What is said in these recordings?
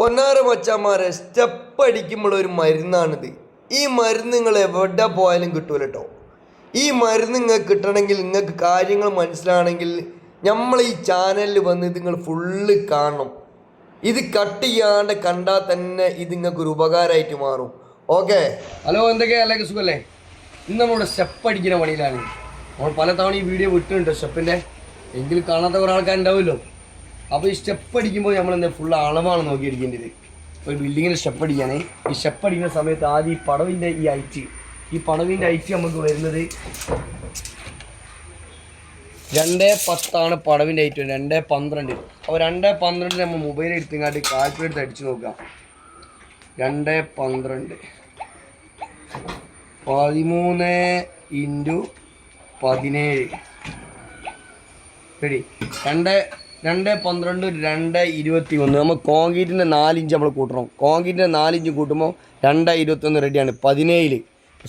പൊന്നാര മച്ചാന്മാരെ സ്റ്റെപ്പ് അടിക്കുമ്പോൾ ഒരു മരുന്നാണിത്. ഈ മരുന്ന് നിങ്ങൾ എവിടെ പോയാലും കിട്ടൂല കേട്ടോ. ഈ മരുന്ന് നിങ്ങൾക്ക് കിട്ടണമെങ്കിൽ, നിങ്ങൾക്ക് കാര്യങ്ങൾ മനസ്സിലാണെങ്കിൽ നമ്മൾ ഈ ചാനലിൽ വന്ന് ഇത് നിങ്ങൾ ഫുള്ള് കാണണം. ഇത് കട്ട് ചെയ്യാണ്ട് കണ്ടാൽ തന്നെ ഇത് നിങ്ങൾക്കൊരു ഉപകാരമായിട്ട് മാറും. ഓക്കെ, ഹലോ, എന്തൊക്കെയാ അല്ലെങ്കിൽ സുഖമല്ലേ? ഇന്ന് നമ്മളിവിടെ സ്റ്റെപ്പ് അടിക്കുന്ന പണിയിലാണ്. നമ്മൾ പല തവണ ഈ വീഡിയോ വിട്ടിട്ടുണ്ട് സ്റ്റെപ്പിൻ്റെ, എങ്കിലും കാണാത്ത കുറേ ആൾക്കാരുണ്ടാവുമല്ലോ. അപ്പോൾ ഈ സ്റ്റെപ്പ് അടിക്കുമ്പോൾ നമ്മൾ എന്താ ഫുൾ അളവാണ് നോക്കി അടിക്കേണ്ടത്. ഒരു ബിൽഡിങ്ങിൽ സ്റ്റെപ്പ് അടിക്കുകയാണ്. ഈ സ്റ്റെപ്പ് അടിക്കുന്ന സമയത്ത് ആദ്യം ഈ പടവിൻ്റെ ഈ പടവിൻ്റെ ഹൈറ്റ് നമുക്ക് വരുന്നത് 2.10 പടവിൻ്റെ ഹൈറ്റ്. 2.12. അപ്പോൾ 2.12 നമ്മൾ മൊബൈൽ എടുത്തങ്ങാണ്ട് കാൽക്കുലേറ്റ് അടിച്ച് നോക്കാം. 2.12 13 × 17 റെഡി. 2.12 2.21. നമ്മൾ കോൺക്രീറ്റിൻ്റെ 4 ഇഞ്ച് നമ്മൾ കൂട്ടണം. കോൺക്രീറ്റിൻ്റെ 4 ഇഞ്ച് കൂട്ടുമ്പോൾ 2.21 റെഡിയാണ്. 17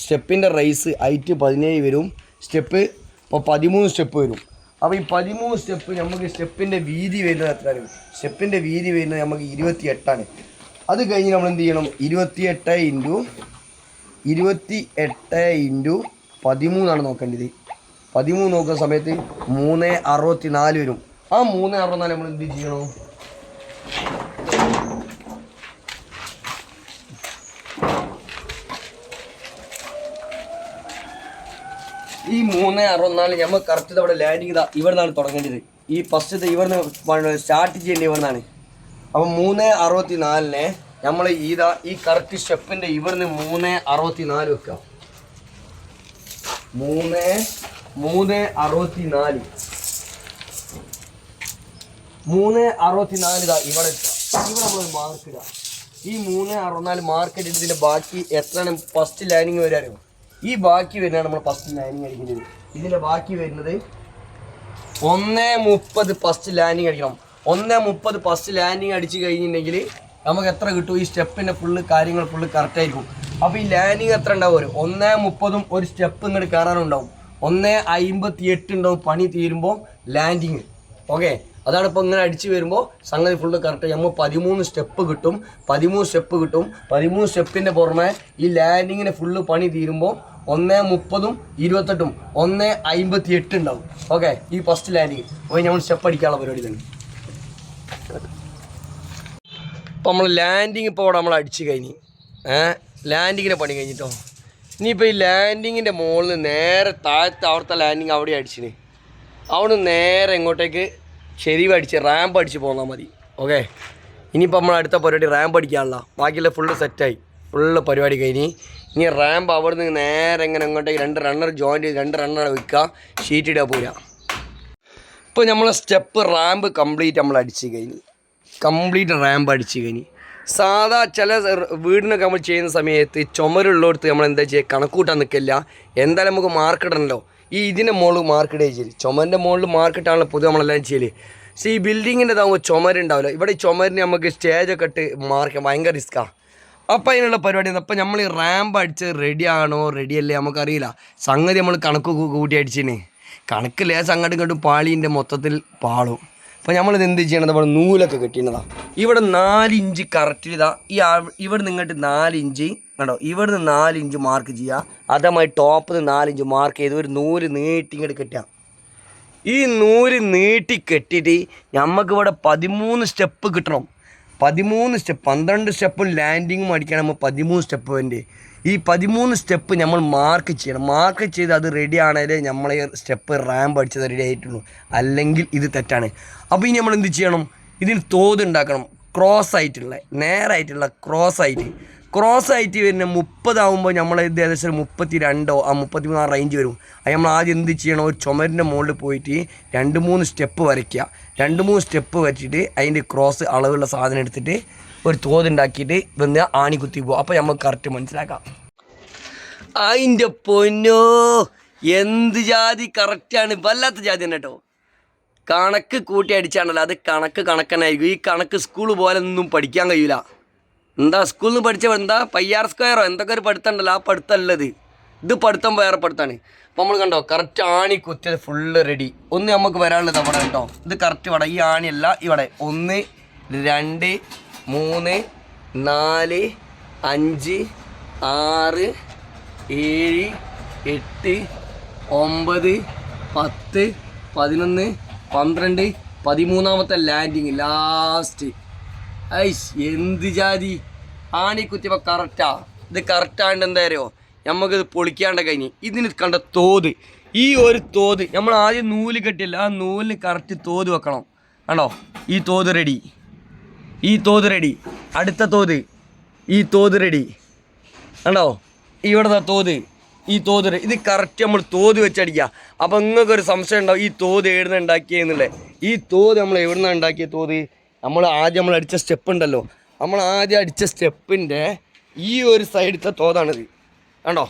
സ്റ്റെപ്പിൻ്റെ റൈസ് ഹൈറ്റ് 17 വരും. സ്റ്റെപ്പ് ഇപ്പോൾ 13 സ്റ്റെപ്പ് വരും. അപ്പോൾ ഈ 13 സ്റ്റെപ്പ് നമുക്ക് സ്റ്റെപ്പിൻ്റെ വീതി വരുന്നത് എത്രയാണ്? സ്റ്റെപ്പിൻ്റെ വീതി വരുന്നത് നമുക്ക് 28 അത് കഴിഞ്ഞ് നമ്മൾ എന്ത് ചെയ്യണം? 28 × 13 നോക്കേണ്ടത്. 13 നോക്കുന്ന സമയത്ത് 3.64 വരും. ആ 3.64 നമ്മൾ എന്ത് ചെയ്യണം? ഈ 3.64 നമ്മൾ കറക്റ്റ് അവിടെ ലാൻഡിങ് ഇവിടെ നിന്നാണ് തുടങ്ങേണ്ടത്. ഈ ഫസ്റ്റത്തെ ഇവിടുന്ന് സ്റ്റാർട്ട് ചെയ്യേണ്ടത് ഇവിടെ നിന്നാണ്. അപ്പം 3.64 നമ്മൾ ഈ കറക്റ്റ് സ്റ്റെപ്പിൻ്റെ ഇവിടുന്ന് 3.64 വെക്കാം. 3.64 ഇവിടെ നമ്മൾ മാർക്ക് ഇടാം. ഈ 3.64 മാർക്ക് ഇട്ടിട്ട് ഇതിൻ്റെ ബാക്കി എത്രയാണ് ഫസ്റ്റ് ലൈനിങ് വരാനോ? ഈ ബാക്കി വരുന്നതാണ് നമ്മൾ ഫസ്റ്റ് ലൈനിങ് അടിക്കുന്നത്. ഇതിൻ്റെ ബാക്കി വരുന്നത് 1.30 ഫസ്റ്റ് ലാൻഡിങ് അടിക്കണം. 1.30 ഫസ്റ്റ് ലാൻഡിങ് അടിച്ച് കഴിഞ്ഞിട്ടുണ്ടെങ്കിൽ നമുക്ക് എത്ര കിട്ടും? ഈ സ്റ്റെപ്പിൻ്റെ കാര്യങ്ങൾ ഫുള്ള് കറക്റ്റായിരിക്കും. അപ്പോൾ ഈ ലാൻഡിങ് എത്ര ഉണ്ടാവും? 1.30 ഒരു സ്റ്റെപ്പ് ഇങ്ങോട്ട് കയറാനുണ്ടാവും. 1.58 ഉണ്ടാവും പണി തീരുമ്പോൾ ലാൻഡിങ്. ഓക്കെ, അതാണ് ഇപ്പോൾ ഇങ്ങനെ അടിച്ച് വരുമ്പോൾ സംഗതി ഫുള്ള് കറക്റ്റ്. നമ്മൾ 13 സ്റ്റെപ്പ് കിട്ടും. 13 സ്റ്റെപ്പിൻ്റെ പുറമെ ഈ ലാൻഡിങ്ങിന് ഫുള്ള് പണി തീരുമ്പോൾ 1.30 28 1.58 ഉണ്ടാവും. ഓക്കെ, ഈ ഫസ്റ്റ് ലാൻഡിങ് പോയി നമ്മൾ സ്റ്റെപ്പ് അടിക്കാനുള്ള പരിപാടി തന്നെ. ഇപ്പോൾ നമ്മൾ ലാൻഡിങ് ഇപ്പോൾ അവിടെ നമ്മൾ അടിച്ച് കഴിഞ്ഞ് ലാൻഡിങ്ങിൻ്റെ പണി കഴിഞ്ഞിട്ടോ. ഇനിയിപ്പോൾ ഈ ലാൻഡിങ്ങിൻ്റെ മുകളിൽ നിന്ന് നേരെ താഴത്തെ അവിടുത്തെ ലാൻഡിങ് അവിടെ അടിച്ചിന്, അവിടെ നേരെ ഇങ്ങോട്ടേക്ക് ചെരിവ് അടിച്ച് റാമ്പ് അടിച്ച് പോന്നാൽ മതി. ഓക്കെ, ഇനിയിപ്പോൾ നമ്മൾ അടുത്ത പരിപാടി റാമ്പ് അടിക്കാനുള്ള. ബാക്കിയുള്ള ഫുള്ള് സെറ്റായി, ഫുള്ള് പരിപാടി കഴിഞ്ഞ് ഇനി റാമ്പ് അവിടെ നിന്ന് നേരെ ഇങ്ങനെ ഇങ്ങോട്ടേക്ക് 2 റണ്ണർ ജോയിൻറ്റ് ചെയ്ത് 2 റണ്ണർ വെക്കുക, ഷീറ്റ് ഇടുക പോരാ. ഇപ്പോൾ നമ്മൾ സ്റ്റെപ്പ് റാമ്പ് കംപ്ലീറ്റ് നമ്മൾ അടിച്ച് കഴിഞ്ഞ്, റാമ്പ് അടിച്ച് കഴിഞ്ഞ് സാധാ ചില വീടിനൊക്കെ നമ്മൾ ചെയ്യുന്ന സമയത്ത് ചുമരുള്ളടുത്ത് നമ്മൾ എന്താ ചെയ്യുക? കണക്കൂട്ടാൻ നിൽക്കില്ല. എന്തായാലും നമുക്ക് മാർക്കിടണമല്ലോ. ഇതിൻ്റെ മുകളിൽ മാർക്കിടേ ചെയ്യും. ചുമരിൻ്റെ മുകളിൽ മാർക്കിട്ടാണല്ലോ പൊതുവെ നമ്മളെല്ലാം ചെയ്യല്. പക്ഷേ ഈ ബിൽഡിങ്ങിൻ്റെ ഇതാകുമ്പോൾ ചുമരുണ്ടാവില്ല. ഇവിടെ ഈ ചുമരിന് നമുക്ക് സ്റ്റേജൊക്കെ ഇട്ട് മാർക്കാൻ ഭയങ്കര റിസ്ക്കാണ്. അപ്പോൾ അതിനുള്ള പരിപാടി. അപ്പോൾ നമ്മൾ ഈ റാമ്പ് അടിച്ച് റെഡിയാണോ റെഡിയല്ലേ നമുക്കറിയില്ല. സംഗതി നമ്മൾ കണക്ക് കൂട്ടി അടിച്ചിന്, കണക്കില്ലേ അങ്ങോട്ടും ഇങ്ങോട്ടും പാളീൻ്റെ മൊത്തത്തിൽ പാളും. അപ്പോൾ നമ്മളിത് എന്ത് ചെയ്യണത്? ഇവിടെ നൂലൊക്കെ കെട്ടിയതാണ്. ഇവിടെ 4 ഇഞ്ച് കറക്റ്റ് ഇവിടെ നിങ്ങോട്ട് 4 ഇഞ്ച് കണ്ടോ, ഇവിടുന്ന് 4 ഇഞ്ച് മാർക്ക് ചെയ്യുക. അതേമാതിരി ടോപ്പിൽ നിന്ന് 4 ഇഞ്ച് മാർക്ക് ചെയ്ത് ഒരു നൂല് നീട്ടി ഇങ്ങോട്ട് കെട്ടുക. ഈ നൂല് നീട്ടി കെട്ടിയിട്ട് നമുക്കിവിടെ 13 സ്റ്റെപ്പ് കിട്ടണം. 12 സ്റ്റെപ്പും ലാൻഡിങ്ങും അടിക്കാൻ നമ്മൾ 13 സ്റ്റെപ്പ് വേണ്ടി. ഈ 13 സ്റ്റെപ്പ് നമ്മൾ മാർക്ക് ചെയ്യണം. മാർക്ക് ചെയ്ത് അത് റെഡി ആണെങ്കിലേ നമ്മൾ സ്റ്റെപ്പ് റാമ്പ് അടിച്ചത് റെഡി ആയിട്ടുള്ളൂ, അല്ലെങ്കിൽ ഇത് തെറ്റാണ്. അപ്പോൾ ഇനി നമ്മൾ എന്ത് ചെയ്യണം? ഇതിന് തോത് ഉണ്ടാക്കണം. നേരായിട്ടുള്ള ക്രോസ് ആയിട്ട് വരുന്ന 30 ആകുമ്പോൾ നമ്മൾ ഇത് ഏകദേശം 32 33 റേഞ്ച് വരും. അത് നമ്മൾ ആദ്യം എന്ത് ചെയ്യണം? ഒരു ചുമരിൻ്റെ മുകളിൽ പോയിട്ട് 2-3 സ്റ്റെപ്പ് വരയ്ക്കുക. 2-3 സ്റ്റെപ്പ് വരച്ചിട്ട് അതിൻ്റെ ക്രോസ് അളവുള്ള സാധനം എടുത്തിട്ട് ഒരു തോതുണ്ടാക്കിയിട്ട് വന്ന് ആണി കുത്തി പോകും. അപ്പോൾ നമുക്ക് കറക്റ്റ് മനസ്സിലാക്കാം. അതിൻ്റെ പൊന്നോ, എന്ത് ജാതി കറക്റ്റാണ്! വല്ലാത്ത ജാതി തന്നെ കേട്ടോ. കണക്ക് കൂട്ടി അടിച്ചാണല്ലോ, അത് കണക്കനായിരിക്കും. ഈ കണക്ക് സ്കൂൾ പോലെ ഒന്നും പഠിക്കാൻ കഴിയില്ല. എന്താ സ്കൂളിൽ നിന്ന് പഠിച്ച എന്താ പയ്യാർ സ്ക്വയറോ എന്തൊക്കെ ഒരു പഠിത്തമുണ്ടല്ലോ, ആ പഠിത്തമല്ലത്. ഇത് പഠിത്തം വേറെ പഠിത്തമാണ്. അപ്പോൾ നമ്മൾ കണ്ടോ കറക്റ്റ് ആണി കുത്തിയത് ഫുള്ള് റെഡി. നമുക്ക് വരാനുള്ളത് അവിടെ കേട്ടോ. ഇത് കറക്റ്റ് ഇവിടെ ഈ ആണിയല്ല, ഇവിടെ 1 2 3 4 5 6 7 8 9 10 11 12 13ാമത്തെ ലാൻഡിങ് ലാസ്റ്റ്. ഐസ് എന്ത് ജാതി ആണി കുത്തിയപ്പോൾ കറക്റ്റാ. ഇത് കറക്റ്റാണ്ട് എന്താ അറിയോ, നമുക്കിത് പൊളിക്കാണ്ട കഴിഞ്ഞ്. ഇതിന് കണ്ട തോത്, ഈ ഒരു തോത് നമ്മൾ ആദ്യം നൂല് കെട്ടിയല്ല, ആ നൂലിന് കറക്റ്റ് തോത് വെക്കണം. കണ്ടോ, ഈ തോത് റെഡി, ഈ തോത് റെഡി, അടുത്ത തോത്, ഈ തോത് റെഡി. കണ്ടോ, ഇവിടുത്തെ തോത്, ഈ തോത് ഇത് കറക്റ്റ് നമ്മൾ തോത് വെച്ചടിക്കുക. അപ്പോൾ നിങ്ങൾക്കൊരു സംശയം ഉണ്ടാവും, ഈ തോത് എവിടുന്ന് ഉണ്ടാക്കിയെന്നുള്ളത്. ഈ തോത് നമ്മൾ എവിടുന്നാണ് ഉണ്ടാക്കിയ തോത്? നമ്മൾ അടിച്ച സ്റ്റെപ്പ് ഉണ്ടല്ലോ, നമ്മൾ ആദ്യം അടിച്ച സ്റ്റെപ്പിൻ്റെ ഈ ഒരു സൈഡത്തെ തോതാണിത്. കണ്ടോ,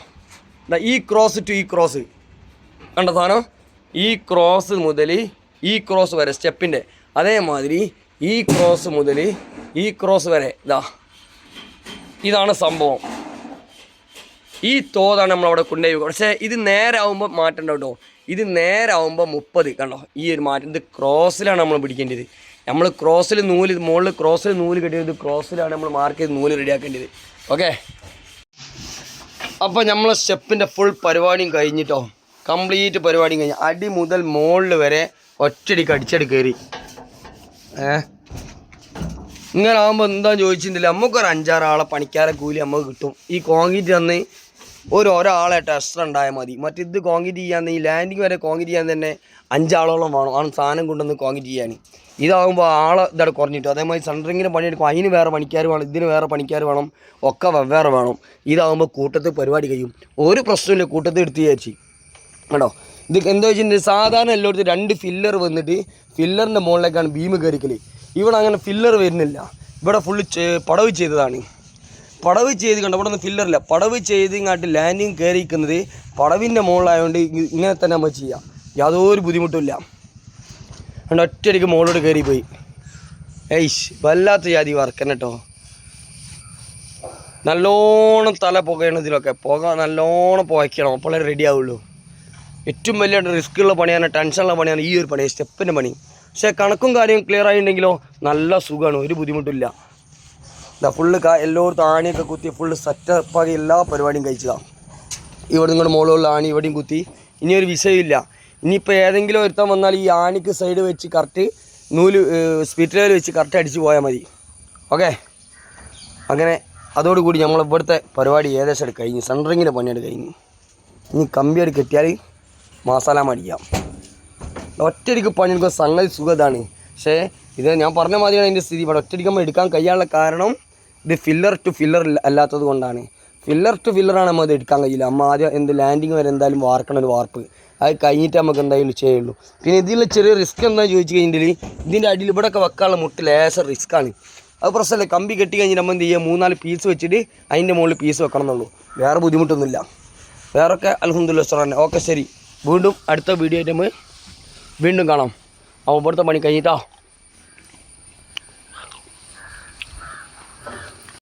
ഈ ക്രോസ് ടു ഈ ക്രോസ്, കണ്ടോ സാധനം, ഈ ക്രോസ് മുതൽ ഈ ക്രോസ് വരെ സ്റ്റെപ്പിൻ്റെ, അതേമാതിരി ഈ ക്രോസ് മുതൽ ഈ ക്രോസ് വരെ ഇതാണ് സംഭവം. ഈ തോതാണ് നമ്മളവിടെ കൊണ്ടുപോയി. പക്ഷേ ഇത് നേരെ ആകുമ്പോൾ മാറ്റണ്ട കേട്ടോ. ഇത് നേരെ ആകുമ്പോൾ 30. കണ്ടോ, ഈ ഒരു മാറ്റം. ഇത് ക്രോസിലാണ് നമ്മൾ പിടിക്കേണ്ടത്. നമ്മൾ ക്രോസിൽ നൂല്, മുകളിൽ ക്രോസിൽ നൂല് കെട്ടിയത് ക്രോസിലാണ് നമ്മൾ മാർക്ക് ചെയ്ത് നൂല് റെഡിയാക്കേണ്ടത്. ഓക്കെ, അപ്പോൾ നമ്മൾ സ്റ്റെപ്പിൻ്റെ ഫുൾ പരിപാടിയും കഴിഞ്ഞിട്ടോ, കംപ്ലീറ്റ് പരിപാടിയും കഴിഞ്ഞ് അടി മുതൽ മുകളിൽ വരെ ഒറ്റടിക്ക് അടിച്ചടി കയറി. ഇങ്ങനെ ആകുമ്പോൾ എന്താണെന്ന് ചോദിച്ചിട്ടുണ്ടെങ്കിൽ നമുക്കൊരു 5-6 ആളെ പണിക്കാരെ കൂലി നമുക്ക് കിട്ടും. ഈ കോൺക്രീറ്റ് തന്ന് ഒരാളെ ടെസ്റ്റർ ഉണ്ടായാൽ മതി. മറ്റിത് കോൺക്രീറ്റ് ചെയ്യാൻ, ഈ ലാൻഡിങ് വരെ കോൺക്രീറ്റ് ചെയ്യാൻ തന്നെ 5 ആളോളം വേണം, ആണ് സാധനം കൊണ്ടുവന്ന് കോൺക്രീറ്റ് ചെയ്യാൻ. ഇതാകുമ്പോൾ ആളെ ഇതവിടെ കുറഞ്ഞിട്ടു. അതേമാതിരി സെൻറ്ററിങ്ങിന് പണിയെടുക്കും, അതിന് വേറെ പണിക്കാർ വേണം, ഇതിന് വേറെ പണിക്കാർ വേണം, ഒക്കെ വെവ്വേറെ വേണം. ഇതാകുമ്പോൾ കൂട്ടത്തിൽ പരിപാടി കഴിയും, ഒരു പ്രശ്നമില്ല, കൂട്ടത്തിൽ എടുത്ത് വിചാരിച്ച്. കേട്ടോ, ഇത് എന്താ വെച്ചിട്ടുണ്ടെങ്കിൽ സാധാരണ എല്ലായിടത്തും 2 ഫില്ലർ വന്നിട്ട് ഫില്ലറിൻ്റെ മുകളിലേക്കാണ് ബീം കയറിക്കൽ. ഇവിടെ അങ്ങനെ ഫില്ലർ വരുന്നില്ല, ഇവിടെ ഫുള്ള് പടവ് ചെയ്തതാണ്. പടവ് ചെയ്ത് കണ്ടോ, ഇവിടെ ഒന്നും ഫില്ലറില്ല, പടവ് ചെയ്ത് ഇങ്ങോട്ട് ലാൻഡിങ് കയറിയിരിക്കുന്നത് പടവിൻ്റെ മുകളിലായതുകൊണ്ട് ഇങ്ങനെ തന്നെ നമ്മൾ ചെയ്യാം, യാതൊരു ബുദ്ധിമുട്ടില്ല. അതുകൊണ്ട് ഒറ്റയടിക്ക് മുകളിലോട്ട് കയറിപ്പോയി. വല്ലാത്ത ജാതി വർക്ക് കേട്ടോ. നല്ലോണം തല പുകയണം, ഇതിലൊക്കെ പുക നല്ലോണം പുകയ്ക്കണം, അപ്പോഴേ റെഡി ആവുള്ളൂ. ഏറ്റവും വലിയ റിസ്ക്കുള്ള പണിയാണ്, ടെൻഷനുള്ള പണിയാണ് ഈ ഒരു പണി, സ്റ്റെപ്പിൻ്റെ പണി. പക്ഷേ കണക്കും കാര്യം ക്ലിയർ ആയിട്ടുണ്ടെങ്കിലോ നല്ല സുഖമാണ്, ഒരു ബുദ്ധിമുട്ടില്ല. ഫുള്ള് എല്ലായിടത്തും ആണിയൊക്കെ കുത്തി ഫുള്ള് സെറ്റപ്പാക്കി എല്ലാ പരിപാടിയും കഴിച്ചതാണ്. ഇവിടെ നിങ്ങളുടെ മുകളിലുള്ള ആണി ഇവിടെയും കുത്തി, ഇനിയൊരു വിഷയമില്ല. ഇനിയിപ്പോൾ ഏതെങ്കിലും ഒരുത്തം വന്നാൽ ഈ ആണിക്ക് സൈഡ് വെച്ച് കറക്റ്റ് നൂല് സ്പിറ്ററിൽ വെച്ച് കറക്റ്റ് അടിച്ച് പോയാൽ മതി. ഓക്കെ, അങ്ങനെ അതോടുകൂടി നമ്മൾ ഇവിടുത്തെ പരിപാടി ഏകദേശം കഴിഞ്ഞ്, സെൻറ്ററിങ്ങിൻ്റെ പണിയാണ് കഴിഞ്ഞ്. ഇനി കമ്പിയടി കെട്ടിയാൽ മസാല മടിക്കാം. ഒറ്റയടിക്ക് പണിയെടുക്കുക സംഗതി സുഖതാണ്. പക്ഷേ ഇത് ഞാൻ പറഞ്ഞ മാതിരിയാണ് അതിൻ്റെ സ്ഥിതി. ഇവിടെ ഒറ്റയടിക്ക് നമ്മൾ എടുക്കാൻ കഴിയാനുള്ള കാരണം ഇത് ഫില്ലർ ടു ഫില്ലർ അല്ലാത്തത് കൊണ്ടാണ്. ഫില്ലർ ടു ഫില്ലറാണ് നമ്മൾ ഇത് എടുക്കാൻ കഴിയില്ല. നമ്മൾ ആദ്യം ലാൻഡിങ് വരെ എന്തായാലും വാർക്കണം, ഒരു വാർപ്പ്. അത് കഴിഞ്ഞിട്ട് നമുക്ക് എന്തായാലും ചെയ്യുള്ളൂ. പിന്നെ ഇതിൽ ചെറിയ റിസ്ക് എന്താണെന്ന് ചോദിച്ചു കഴിഞ്ഞിട്ടുണ്ടെങ്കിൽ ഇതിൻ്റെ അടിയിൽ ഇവിടെയൊക്കെ വെക്കാനുള്ള മുട്ട് ലേശം റിസ്ക്കാണ്. അത് പ്രശ്നമല്ല, കമ്പി കെട്ടി കഴിഞ്ഞിട്ട് നമ്മൾ എന്ത് ചെയ്യുക, 3-4 പീസ് വെച്ചിട്ട് അതിൻ്റെ മുകളിൽ പീസ് വെക്കണം എന്നുള്ളൂ, വേറെ ബുദ്ധിമുട്ടൊന്നുമില്ല. വേറൊക്കെ അൽഹംദുലില്ലാഹ് ഉസ്താദ് തന്നെ. ഓക്കെ, ശരി, വീണ്ടും അടുത്ത വീഡിയോ ആയിട്ട് നമ്മൾ വീണ്ടും കാണാം. അപ്പോൾ ഇവിടുത്തെ പണി കഴിഞ്ഞിട്ടോ.